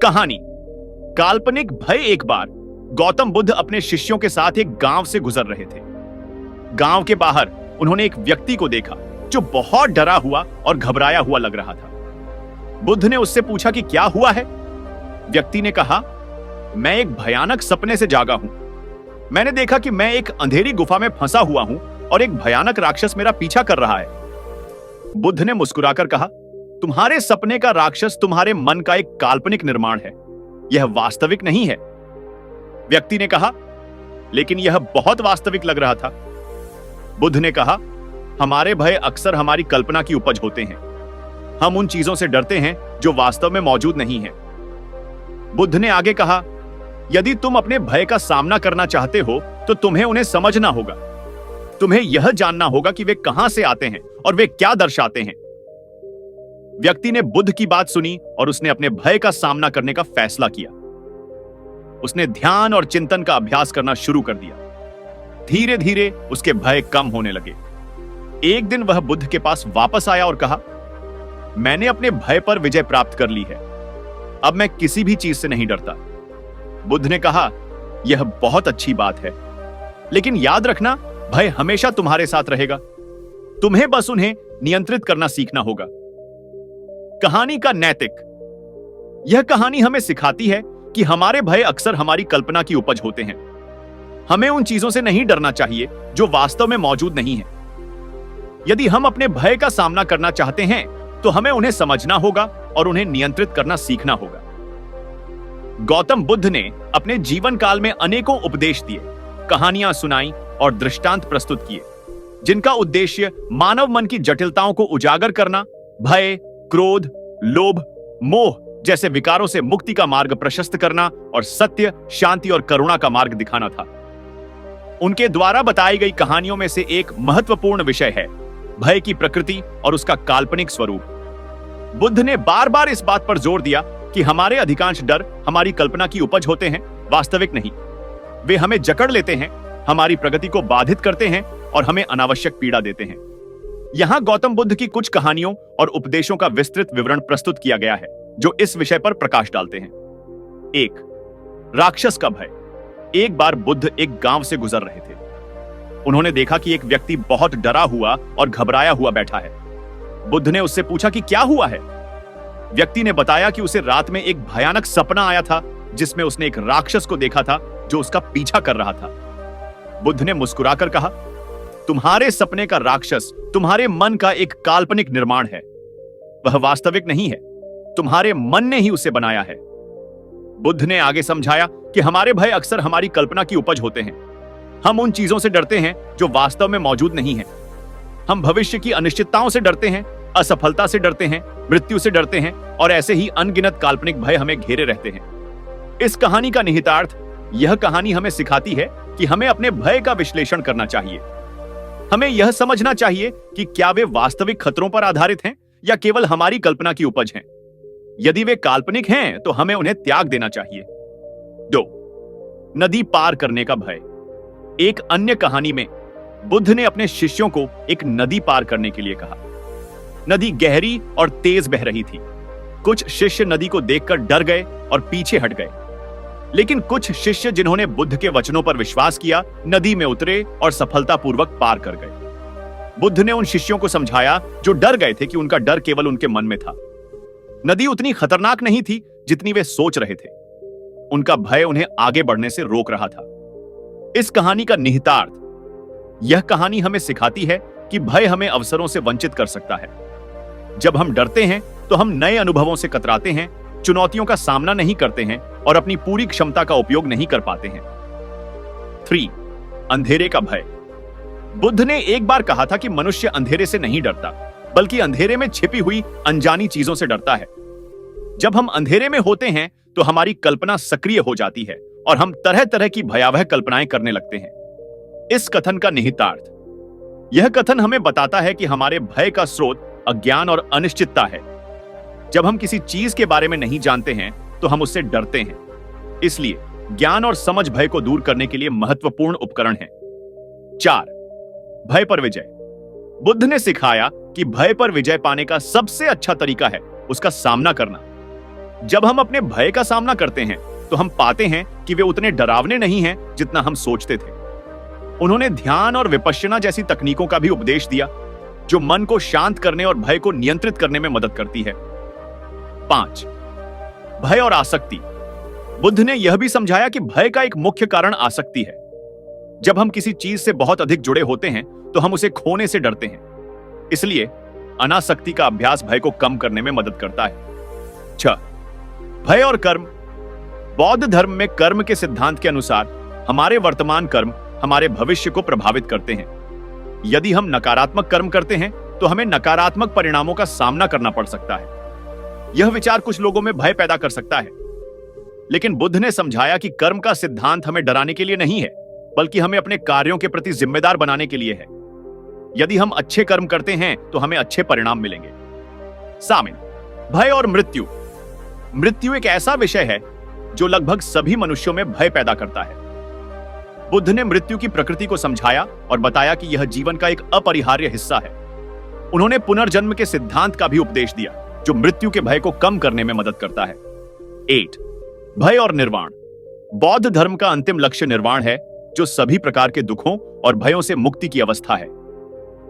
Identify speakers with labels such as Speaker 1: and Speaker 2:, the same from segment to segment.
Speaker 1: कहानी काल्पनिक भय। एक बार गौतम बुद्ध अपने शिष्यों के साथ एक गांव से गुजर रहे थे। गांव के बाहर उन्होंने एक व्यक्ति को देखा जो बहुत डरा हुआ और घबराया हुआ लग रहा था। बुद्ध ने उससे पूछा कि क्या हुआ है। व्यक्ति ने कहा, मैं एक भयानक सपने से जागा हूं। मैंने देखा कि मैं एक अंधेरी गुफा में फंसा हुआ हूं और एक भयानक राक्षस मेरा पीछा कर रहा है। बुद्ध ने मुस्कुराकर कहा, तुम्हारे सपने का राक्षस तुम्हारे मन का एक काल्पनिक निर्माण है, यह वास्तविक नहीं है। व्यक्ति ने कहा, लेकिन यह बहुत वास्तविक लग रहा था। बुद्ध ने कहा, हमारे भय अक्सर हमारी कल्पना की उपज होते हैं। हम उन चीजों से डरते हैं जो वास्तव में मौजूद नहीं है। बुद्ध ने आगे कहा, यदि तुम अपने भय का सामना करना चाहते हो तो तुम्हें उन्हें समझना होगा। तुम्हें यह जानना होगा कि वे कहां से आते हैं और वे क्या दर्शाते हैं। व्यक्ति ने बुद्ध की बात सुनी और उसने अपने भय का सामना करने का फैसला किया। उसने ध्यान और चिंतन का अभ्यास करना शुरू कर दिया। धीरे धीरे उसके भय कम होने लगे। एक दिन वह बुद्ध के पास वापस आया और कहा, मैंने अपने भय पर विजय प्राप्त कर ली है। अब मैं किसी भी चीज से नहीं डरता। बुद्ध ने कहा, यह बहुत अच्छी बात है, लेकिन याद रखना, भय हमेशा तुम्हारे साथ रहेगा। तुम्हें बस उन्हें नियंत्रित करना सीखना होगा। कहानी का नैतिक। यह कहानी हमें सिखाती है कि हमारे भय अक्सर हमारी कल्पना की उपज होते हैं। हमें उन चीजों से नहीं डरना चाहिए जो वास्तव में मौजूद नहीं है। यदि हम अपने भय का सामना करना चाहते हैं तो हमें उन्हें समझना होगा और उन्हें नियंत्रित करना सीखना होगा। गौतम बुद्ध ने अपने जीवन काल में अनेकों उपदेश दिए, कहानियां सुनाई और दृष्टांत प्रस्तुत किए, जिनका उद्देश्य मानव मन की जटिलताओं को उजागर करना, भय, क्रोध, लोभ, मोह जैसे विकारों से मुक्ति का मार्ग प्रशस्त करना और सत्य, शांति और करुणा का मार्ग दिखाना था। उनके द्वारा बताई गई कहानियों में से एक महत्वपूर्ण विषय है भय की प्रकृति और उसका काल्पनिक स्वरूप। बुद्ध ने बार बार इस बात पर जोर दिया कि हमारे अधिकांश डर हमारी कल्पना की उपज होते हैं, वास्तविक नहीं। वे हमें जकड़ लेते हैं, हमारी प्रगति को बाधित करते हैं और हमें अनावश्यक पीड़ा देते हैं। यहां गौतम बुद्ध की कुछ कहानियों और उपदेशों का विस्तृत विवरण प्रस्तुत किया गया है जो इस विषय पर प्रकाश डालते हैं। 1. राक्षस का भय। एक बार बुद्ध एक गांव से गुजर रहे थे। उन्होंने देखा कि एक व्यक्ति बहुत डरा हुआ और घबराया हुआ बैठा है। बुद्ध ने उससे पूछा कि क्या हुआ है। व्यक्ति ने बताया कि उसे रात में एक भयानक सपना आया था जिसमें उसने एक राक्षस को देखा था जो उसका पीछा कर रहा था। बुद्ध ने मुस्कुराकर कहा, तुम्हारे सपने का राक्षस तुम्हारे मन का एक काल्पनिक निर्माण है, वह वास्तविक नहीं है। तुम्हारे मन ने ही उसे बनाया है। बुद्ध ने आगे समझाया कि हमारे भय अक्सर हमारी कल्पना की उपज होते हैं। हम उन चीजों से डरते हैं जो वास्तव में मौजूद नहीं है। हम भविष्य की अनिश्चितताओं से डरते हैं, असफलता से डरते हैं, मृत्यु से डरते हैं और ऐसे ही अनगिनत काल्पनिक भय हमें घेरे रहते हैं। इस कहानी का निहितार्थ, यह कहानी हमें सिखाती है कि हमें अपने भय का विश्लेषण करना चाहिए। हमें यह समझना चाहिए कि क्या वे वास्तविक खतरों पर आधारित हैं या केवल हमारी कल्पना की उपज हैं। यदि वे काल्पनिक हैं तो हमें उन्हें त्याग देना चाहिए। 2. नदी पार करने का भय। एक अन्य कहानी में बुद्ध ने अपने शिष्यों को एक नदी पार करने के लिए कहा। नदी गहरी और तेज बह रही थी। कुछ शिष्य नदी को देखकर डर गए और पीछे हट गए, लेकिन कुछ शिष्य जिन्होंने बुद्ध के वचनों पर विश्वास किया नदी में उतरे और सफलतापूर्वक पार कर गए। बुद्ध ने उन शिष्यों को समझाया जो डर गए थे कि उनका डर केवल उनके मन में था। नदी उतनी खतरनाक नहीं थी जितनी वे सोच रहे थे। उनका भय उन्हें आगे बढ़ने से रोक रहा था। इस कहानी का निहितार्थ, यह कहानी हमें सिखाती है कि भय हमें अवसरों से वंचित कर सकता है। जब हम डरते हैं तो हम नए अनुभवों से कतराते हैं, चुनौतियों का सामना नहीं करते हैं और अपनी पूरी क्षमता का उपयोग नहीं कर पाते हैं। 3. अंधेरे का भय। बुद्ध ने एक बार कहा था कि मनुष्य अंधेरे से नहीं डरता, बल्कि अंधेरे में छिपी हुई अनजानी चीजों से डरता है। जब हम अंधेरे में होते हैं तो हमारी कल्पना सक्रिय हो जाती है और हम तरह तरह की भयावह कल्पनाएं करने लगते हैं। इस कथन का निहितार्थ, यह कथन हमें बताता है कि हमारे भय का स्रोत अज्ञान और अनिश्चितता है। जब हम किसी चीज के बारे में नहीं जानते हैं तो हम उससे डरते हैं। इसलिए ज्ञान और समझ भय को दूर करने के लिए महत्वपूर्ण उपकरण है। 4. भय पर विजय। बुद्ध ने सिखाया कि भय पर विजय पाने का सबसे अच्छा तरीका है उसका सामना करना। जब हम अपने भय का सामना करते हैं तो हम पाते हैं कि वे उतने डरावने नहीं हैं जितना हम सोचते थे। उन्होंने ध्यान और विपश्यना जैसी तकनीकों का भी उपदेश दिया जो मन को शांत करने और भय को नियंत्रित करने में मदद करती है। 5. भय और आसक्ति। बुद्ध ने यह भी समझाया कि भय का एक मुख्य कारण आसक्ति है। जब हम किसी चीज से बहुत अधिक जुड़े होते हैं तो हम उसे खोने से डरते हैं। इसलिए अनासक्ति का अभ्यास भय को कम करने में मदद करता है। 6. भय और कर्म। बौद्ध धर्म में कर्म के सिद्धांत के अनुसार हमारे वर्तमान कर्म हमारे भविष्य को प्रभावित करते हैं। यदि हम नकारात्मक कर्म करते हैं तो हमें नकारात्मक परिणामों का सामना करना पड़ सकता है। यह विचार कुछ लोगों में भय पैदा कर सकता है, लेकिन बुद्ध ने समझाया कि कर्म का सिद्धांत हमें डराने के लिए नहीं है, बल्कि हमें अपने कार्यों के प्रति जिम्मेदार बनाने के लिए है। यदि हम अच्छे कर्म करते हैं तो हमें अच्छे परिणाम मिलेंगे। सामिन, भय और मृत्यु। मृत्यु एक ऐसा विषय है जो लगभग सभी मनुष्यों में भय पैदा करता है। बुद्ध ने मृत्यु की प्रकृति को समझाया और बताया कि यह जीवन का एक अपरिहार्य हिस्सा है। उन्होंने पुनर्जन्म के सिद्धांत का भी उपदेश दिया जो मृत्यु के भय को कम करने में मदद करता है। 8. भय और निर्वाण। बौद्ध धर्म का अंतिम लक्ष्य निर्वाण है, जो सभी प्रकार के दुखों और भयों से मुक्ति की अवस्था है।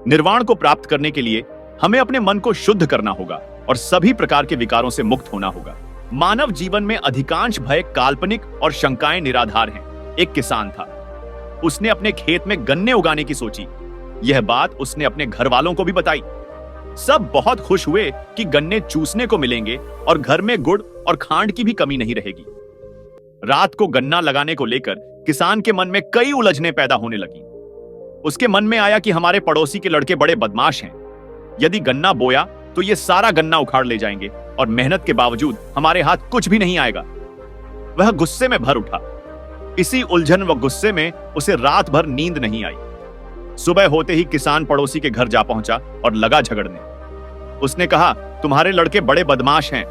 Speaker 1: निर्वाण को प्राप्त करने के लिए हमें अपने मन को शुद्ध करना होगा और सभी प्रकार के विकारों से मुक्त होना होगा। मानव जीवन में अधिकांश भय काल्पनिक और शंकाएं निराधार हैं। एक किसान था, उसने अपने खेत में गन्ने उगाने की सोची। यह बात उसने अपने घर वालों को भी बताई। सब बहुत खुश हुए कि गन्ने चूसने को मिलेंगे और घर में गुड़ और खांड की भी कमी नहीं रहेगी। रात को गन्ना लगाने को लेकर किसान के मन में कई उलझनें पैदा होने लगी। उसके मन में आया कि हमारे पड़ोसी के लड़के बड़े बदमाश हैं। यदि गन्ना बोया तो ये सारा गन्ना उखाड़ ले जाएंगे और मेहनत के बावजूद हमारे हाथ कुछ भी नहीं आएगा। वह गुस्से में भर उठा। इसी उलझन व गुस्से में उसे रात भर नींद नहीं आई। सुबह होते ही किसान पड़ोसी के घर जा पहुंचा और लगा झगड़ने। उसने कहा, तुम्हारे लड़के बड़े बदमाश हैं।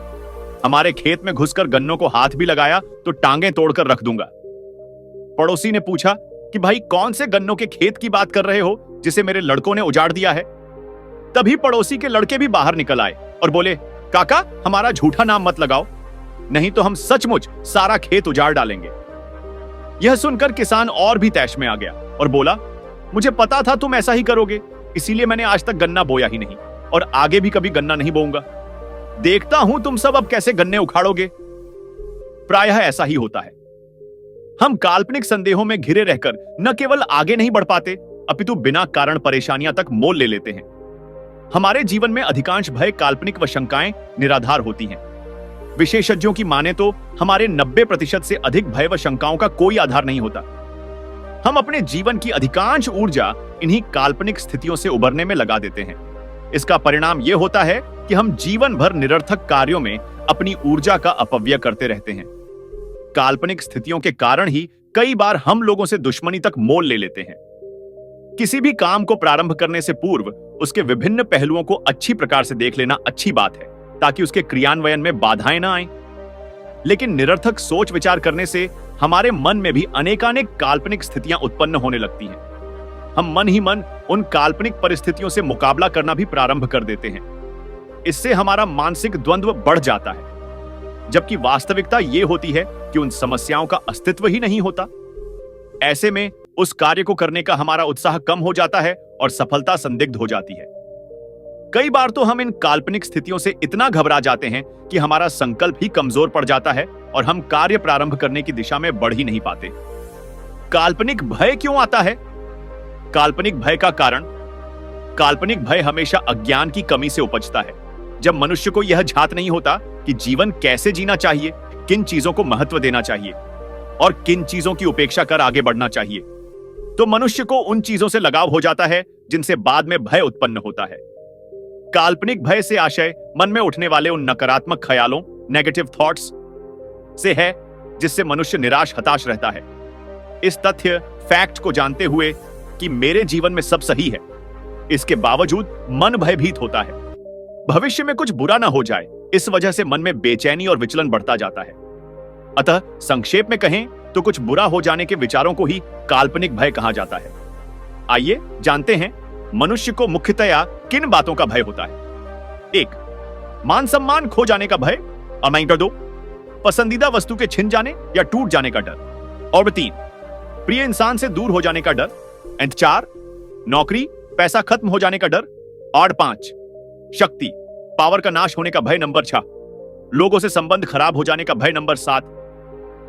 Speaker 1: हमारे खेत में घुसकर गन्नों को हाथ भी लगाया तो टांगें तोड़कर रख दूंगा। पड़ोसी ने पूछा कि भाई कौन से गन्नों के खेत की बात कर रहे हो जिसे मेरे लड़कों ने उजाड़ दिया है। तभी पड़ोसी के लड़के भी बाहर निकल आए और बोले, काका हमारा झूठा नाम मत लगाओ, नहीं तो हम सचमुच सारा खेत उजाड़ डालेंगे। यह सुनकर किसान और भी तैश में आ गया और बोला, मुझे पता था तुम ऐसा ही करोगे, इसीलिए मैंने आज तक गन्ना बोया ही नहीं और आगे भी कभी गन्ना नहीं बोऊंगा। देखता हूं तुम सब अब कैसे गन्ने उखाड़ोगे। प्रायः ऐसा ही होता है। हम काल्पनिक संदेहों में घिरे रहकर न केवल आगे नहीं बढ़ पाते, अपितु बिना कारण परेशानियां तक मोल ले लेते हैं। हमारे जीवन में अधिकांश भय काल्पनिक व शंकाएं निराधार होती हैं। विशेषज्ञों की माने तो हमारे 90% से अधिक भय व शंकाओं का कोई आधार नहीं होता। हम अपने जीवन की अधिकांश ऊर्जा इन्हीं काल्पनिक स्थितियों से उबरने में लगा देते हैं। इसका परिणाम यह होता है कि हम जीवन भर निरर्थक कार्यों में अपनी ऊर्जा का अपव्यय करते रहते हैं। काल्पनिक स्थितियों के कारण ही कई बार हम लोगों से दुश्मनी तक मोल ले लेते हैं। किसी भी काम को प्रारंभ करने से पूर्व उसके विभिन्न पहलुओं को अच्छी प्रकार से देख लेना अच्छी बात है, ताकि उसके क्रियान्वयन में बाधाएं ना आएं। लेकिन निरर्थक सोच विचार करने से हमारे मन में भी अनेकानेक काल्पनिक स्थितियां उत्पन्न होने लगती हैं। हम मन ही मन उन काल्पनिक परिस्थितियों से मुकाबला करना भी प्रारंभ कर देते हैं। इससे हमारा मानसिक द्वंद्व बढ़ जाता है, जबकि वास्तविकता यह होती है कि उन समस्याओं का अस्तित्व ही नहीं होता। ऐसे में उस कार्य को करने का हमारा उत्साह कम हो जाता है और सफलता संदिग्ध हो जाती है। कई बार तो हम इन काल्पनिक स्थितियों से इतना घबरा जाते हैं कि हमारा संकल्प ही कमजोर पड़ जाता है और हम कार्य प्रारंभ करने की दिशा में बढ़ ही नहीं पाते। काल्पनिक भय क्यों आता है? काल्पनिक भय का कारण, काल्पनिक भय हमेशा अज्ञान की कमी से उपजता है। जब मनुष्य को यह झात नहीं होता कि जीवन कैसे जीना चाहिए, किन चीजों को महत्व देना चाहिए और किन चीजों की उपेक्षा कर आगे बढ़ना चाहिए, तो मनुष्य को उन चीजों से लगाव हो जाता है जिनसे बाद में भय उत्पन्न होता है। काल्पनिक भय से आशय मन में उठने वाले उन नकारात्मक ख्यालों, नेगेटिव थॉट्स से है जिससे मनुष्य निराश हताश रहता है। इस तथ्य फैक्ट को जानते हुए कि मेरे जीवन में सब सही है, इसके बावजूद मन भयभीत होता है। भविष्य में कुछ बुरा ना हो जाए, इस वजह से मन में बेचैनी और विचलन बढ़ता जाता है। अतः संक्षेप में कहें तो कुछ बुरा हो जाने के विचारों को ही काल्पनिक भय कहा जाता है। आइए जानते हैं मनुष्य को मुख्यतया किन बातों का भय होता है। 1. मान सम्मान खो जाने का भय। और मैं इंटर 2, पसंदीदा वस्तु के छिन जाने या टूट जाने का डर। और 3, प्रिय इंसान से दूर हो जाने का डर। एंड 4, नौकरी, पैसा खत्म हो जाने का डर। और 5, शक्ति, पावर का नाश होने का भय। नंबर 6, लोगों से संबंध खराब हो जाने का भय। नंबर 7,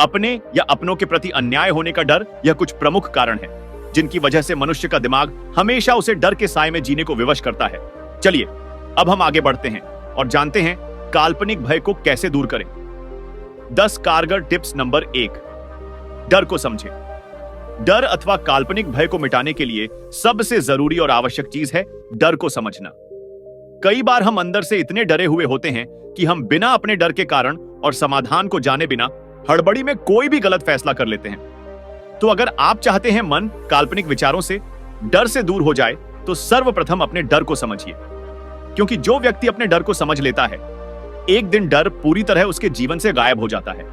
Speaker 1: अपने या अपनों के प्रति अन्याय होने का डर। यह कुछ प्रमुख कारण है जिनकी वजह से मनुष्य का दिमाग हमेशा उसे डर के साए में जीने को विवश करता है। चलिए अब हम आगे बढ़ते हैं और जानते हैं काल्पनिक भय को कैसे दूर करें। 10 कारगर टिप्स। नंबर 1, डर को समझें। डर अथवा काल्पनिक भय को मिटाने के लिए सबसे जरूरी और आवश्यक चीज है डर को समझना। कई बार हम अंदर से इतने डरे हुए होते हैं कि हम बिना अपने डर के कारण और समाधान को जाने बिना हड़बड़ी में कोई भी गलत फैसला कर लेते हैं। तो अगर आप चाहते हैं मन काल्पनिक विचारों से, डर से दूर हो जाए, तो सर्वप्रथम अपने डर को समझिए। क्योंकि जो व्यक्ति अपने डर को समझ लेता है, एक दिन डर पूरी तरह उसके जीवन से गायब हो जाता है।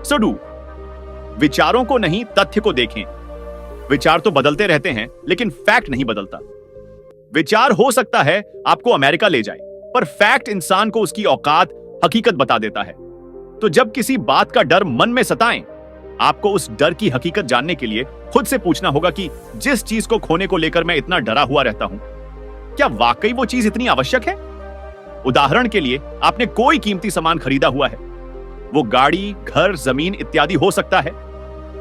Speaker 1: सो डू, विचारों को नहीं, तथ्य को देखें। विचार तो बदलते रहते हैं, लेकिन फैक्ट नहीं बदलता। विचार हो सकता है आपको अमेरिका ले जाए, पर फैक्ट इंसान को उसकी औकात, हकीकत बता देता है। तो जब किसी बात का डर मन में सताएं, आपको उस डर की हकीकत जानने के लिए खुद से पूछना होगा कि जिस चीज को खोने को लेकर मैं इतना डरा हुआ रहता हूं, क्या वाकई वो चीज इतनी आवश्यक है? उदाहरण के लिए, आपने कोई कीमती सामान खरीदा हुआ है। वो गाड़ी, घर, जमीन इत्यादि हो सकता है,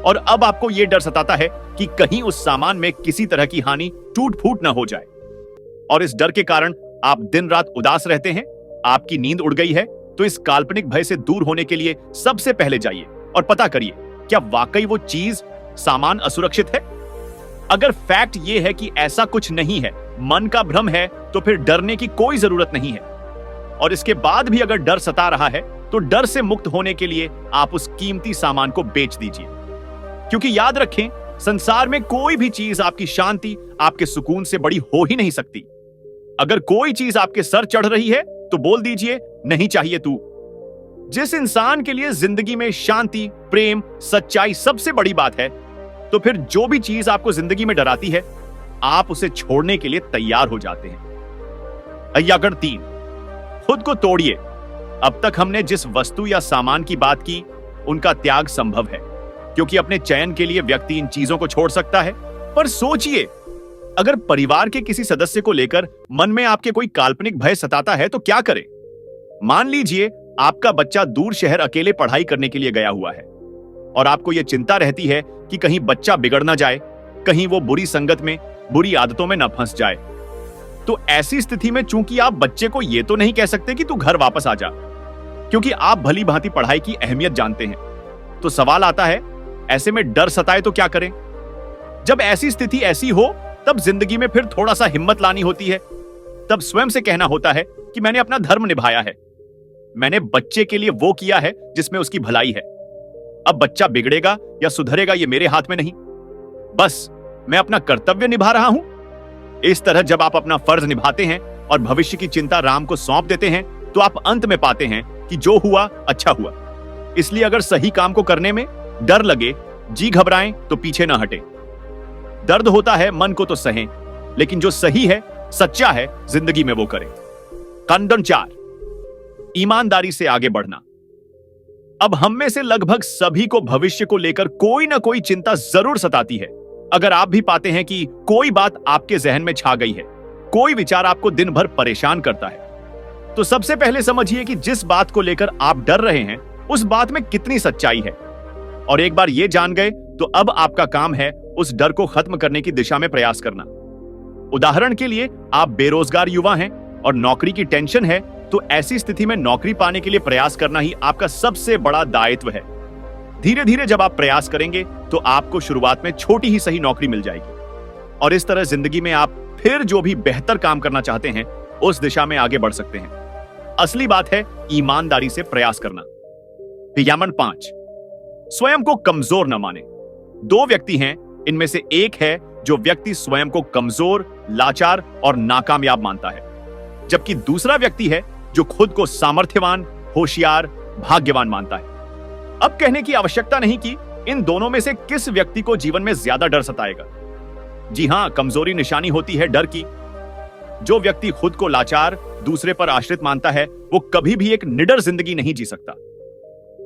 Speaker 1: और अब आपको यह डर सताता है कि कहीं उस सामान में किसी तरह की हानि, टूट फूट न हो जाए। और इस डर के कारण आप दिन रात उदास रहते हैं, आपकी नींद उड़ गई है। तो इस काल्पनिक भय से दूर होने के लिए सबसे पहले जाइए और पता करिए क्या वाकई वो चीज, सामान असुरक्षित है। अगर फैक्ट ये है कि ऐसा कुछ नहीं है, मन का भ्रम है, तो फिर डरने की कोई जरूरत नहीं है। और इसके बाद भी अगर डर सता रहा है, तो डर से मुक्त होने के लिए आप उस कीमती सामान को बेच दीजिए। क्योंकि याद रखें, संसार में कोई भी चीज आपकी शांति, आपके सुकून से बड़ी हो ही नहीं सकती। अगर कोई चीज आपके सर चढ़ रही है, तो बोल दीजिए, नहीं चाहिए तू। जिस इंसान के लिए जिंदगी में शांति, प्रेम, सच्चाई सबसे बड़ी बात है, तो फिर जो भी चीज आपको जिंदगी में डराती है, आप उसे छोड़ने के लिए तैयार हो जाते हैं। अय्यागढ़ 3, खुद को तोड़िए। अब तक हमने जिस वस्तु या सामान की बात की, उनका त्याग संभव है, क्योंकि अपने चयन के लिए व्यक्ति इन चीजों को छोड़ सकता है। पर सोचिए, अगर परिवार के किसी सदस्य को लेकर मन में आपके कोई काल्पनिक भय सताता है, तो क्या करें? मान लीजिए आपका बच्चा दूर शहर अकेले पढ़ाई करने के लिए गया हुआ है, और आपको यह चिंता रहती है कि कहीं बच्चा बिगड़ ना जाए, कहीं वो बुरी संगत में, बुरी आदतों में न फंस जाए। तो ऐसी स्थिति में चूंकि आप बच्चे को यह तो नहीं कह सकते कि तू घर वापस आ जा, क्योंकि आप भली भांति पढ़ाई की अहमियत जानते हैं। तो सवाल आता है, ऐसे में डर सताए तो क्या करें? जब ऐसी स्थिति ऐसी हो, तब जिंदगी में फिर थोड़ा सा हिम्मत लानी होती है। तब स्वयं से कहना होता है कि मैंने अपना धर्म निभाया है, मैंने बच्चे के लिए वो किया है जिसमें उसकी भलाई है। अब बच्चा बिगड़ेगा या सुधरेगा ये मेरे हाथ में नहीं, बस मैं अपना कर्तव्य निभा रहा हूं। इस तरह जब आप अपना फर्ज निभाते हैं और भविष्य की चिंता राम को सौंप देते हैं, तो आप अंत में पाते हैं कि जो हुआ अच्छा हुआ। इसलिए अगर सही काम को करने में डर लगे, जी घबराएं, तो पीछे ना हटे। दर्द होता है, मन को तो सहें, लेकिन जो सही है, सच्चा है, जिंदगी में वो करें। कंडन 4, ईमानदारी से आगे बढ़ना। अब हम में से लगभग सभी को भविष्य को लेकर कोई ना कोई चिंता जरूर सताती है। अगर आप भी पाते हैं कि कोई बात आपके जहन में छा गई है, कोई विचार आपको दिन भर परेशान करता है, तो सबसे पहले समझिए कि जिस बात को लेकर आप डर रहे हैं, उस बात में कितनी सच्चाई है। और एक बार ये जान गए, तो अब आपका काम है उस डर को खत्म करने की दिशा में प्रयास करना। उदाहरण के लिए, आप बेरोजगार युवा हैं और नौकरी की टेंशन है, तो ऐसी स्थिति में नौकरी पाने के लिए प्रयास करना ही आपका सबसे बड़ा दायित्व है। धीरे धीरे जब आप प्रयास करेंगे, तो आपको शुरुआत में छोटी ही सही नौकरी मिल जाएगी, और इस तरह जिंदगी में आप फिर जो भी बेहतर काम करना चाहते हैं, उस दिशा में आगे बढ़ सकते हैं। असली बात है ईमानदारी से प्रयास करना। विज्ञापन 5, स्वयं को कमजोर न माने। 2 व्यक्ति हैं, इनमें से एक है जो व्यक्ति स्वयं को कमजोर, लाचार और नाकामयाब मानता है, जबकि दूसरा व्यक्ति है जो खुद को सामर्थ्यवान, होशियार, भाग्यवान मानता है। अब कहने की आवश्यकता नहीं कि इन दोनों में से किस व्यक्ति को जीवन में ज्यादा डर सताएगा। जी हां, कमजोरी निशानी होती है डर की। जो व्यक्ति खुद को लाचार, दूसरे पर आश्रित मानता है, वो कभी भी एक निडर जिंदगी नहीं जी सकता।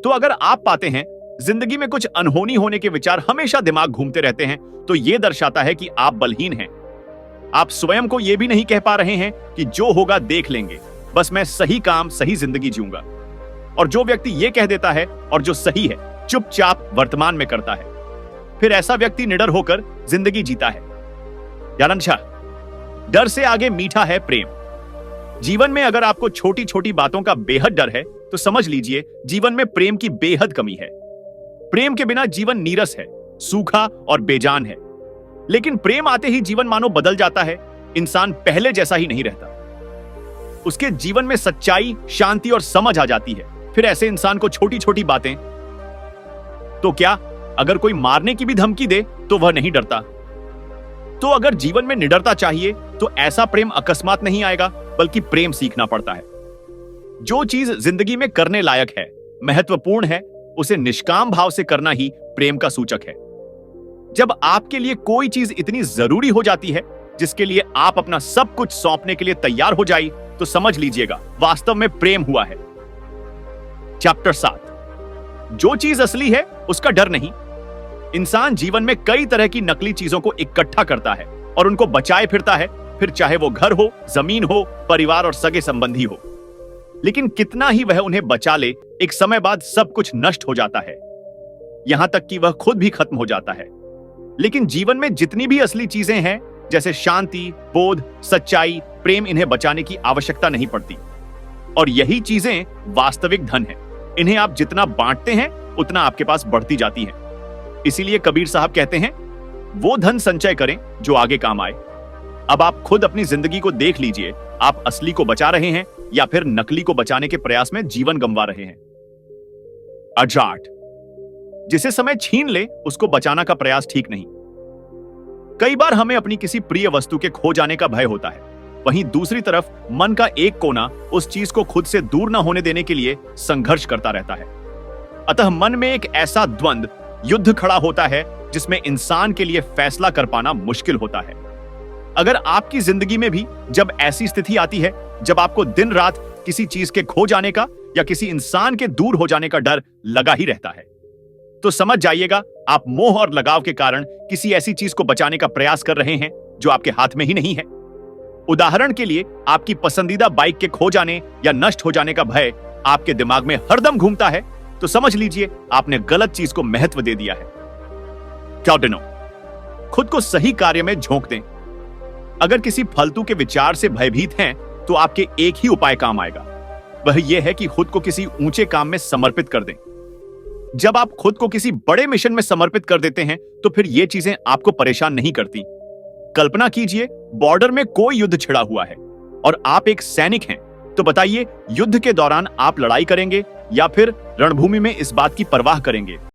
Speaker 1: तो अगर आप पाते हैं जिंदगी में कुछ अनहोनी होने के विचार हमेशा दिमाग घूमते रहते हैं, तो यह दर्शाता है कि आप बलहीन हैं। आप स्वयं को यह भी नहीं कह पा रहे हैं कि जो होगा देख लेंगे, बस मैं सही काम सही जिंदगी जीऊंगा। और जो व्यक्ति यह कह देता है और जो सही है चुपचाप वर्तमान में करता है, फिर ऐसा व्यक्ति निडर होकर जिंदगी जीता है। यारंशा, डर से आगे मीठा है प्रेम। जीवन में अगर आपको छोटी छोटी बातों का बेहद डर है तो समझ लीजिए जीवन में प्रेम की बेहद कमी है। प्रेम के बिना जीवन नीरस है, सूखा और बेजान है। लेकिन प्रेम आते ही जीवन मानो बदल जाता है। इंसान पहले जैसा ही नहीं रहता। उसके जीवन में सच्चाई, शांति और समझ आ जाती है। फिर ऐसे इंसान को छोटी छोटी बातें, तो क्या अगर कोई मारने की भी धमकी दे तो वह नहीं डरता। तो अगर जीवन में निडरता चाहिए तो ऐसा प्रेम अकस्मात नहीं आएगा, बल्कि प्रेम सीखना पड़ता है। जो चीज जिंदगी में करने लायक है, महत्वपूर्ण है, उसे निष्काम भाव से करना ही प्रेम का सूचक है। जब आपके लिए कोई चीज इतनी जरूरी हो जाती है जिसके लिए आप अपना सब कुछ सौंपने के लिए तैयार हो जाए, तो समझ लीजिएगा वास्तव में प्रेम हुआ है। चैप्टर 7, जो चीज असली है उसका डर नहीं। इंसान जीवन में कई तरह की नकली चीजों को इकट्ठा करता है और उनको बचाए फिरता है, फिर चाहे वो घर हो, जमीन हो, परिवार और सगे संबंधी हो। लेकिन कितना ही वह उन्हें बचा ले, एक समय बाद सब कुछ नष्ट हो जाता है, यहां तक कि वह खुद भी खत्म हो जाता है। लेकिन जीवन में जितनी भी असली चीजें हैं, जैसे शांति, बोध, सच्चाई, प्रेम, इन्हें बचाने की आवश्यकता नहीं पड़ती। और यही चीजें वास्तविक धन है। इन्हें आप जितना बांटते हैं उतना आपके पास बढ़ती जाती है। इसीलिए कबीर साहब कहते हैं, वो धन संचय करें जो आगे काम आए। अब आप खुद अपनी जिंदगी को देख लीजिए, आप असली को बचा रहे हैं या फिर नकली को बचाने के प्रयास में जीवन गंवा रहे हैं। अजाट, जिसे समय छीन ले उसको बचाना का प्रयास ठीक नहीं। कई बार हमें अपनी किसी प्रिय वस्तु के खो जाने का भय होता है, वहीं दूसरी तरफ मन का एक कोना उस चीज को खुद से दूर न होने देने के लिए संघर्ष करता रहता है। अतः मन में एक ऐसा द्वंद्व, युद्ध खड़ा होता है जिसमें इंसान के लिए फैसला कर पाना मुश्किल होता है। अगर आपकी जिंदगी में भी जब ऐसी स्थिति आती है, जब आपको दिन रात किसी चीज के खो जाने का या किसी इंसान के दूर हो जाने का डर लगा ही रहता है, तो समझ जाइएगा आप मोह और लगाव के कारण किसी ऐसी चीज को बचाने का प्रयास कर रहे हैं जो आपके हाथ में ही नहीं है। उदाहरण के लिए, आपकी पसंदीदा बाइक के खो जाने या नष्ट हो जाने का भय आपके दिमाग में हरदम घूमता है, तो समझ लीजिए आपने गलत चीज को महत्व दे दिया है। क्लाउडिनो, खुद को सही कार्य में झोंक दें। अगर किसी फालतू के विचार से भयभीत हैं, तो आपके एक ही उपाय काम आएगा, वह यह है कि खुद को किसी ऊंचे काम में समर्पित कर दें। जब आप खुद को किसी बड़े मिशन में समर्पित कर देते हैं, तो फिर ये चीजें आपको परेशान नहीं करती। कल्पना कीजिए बॉर्डर में कोई युद्ध छिड़ा हुआ है और आप एक सैनिक हैं, तो बताइए युद्ध के दौरान आप लड़ाई करेंगे या फिर रणभूमि में इस बात की परवाह करेंगे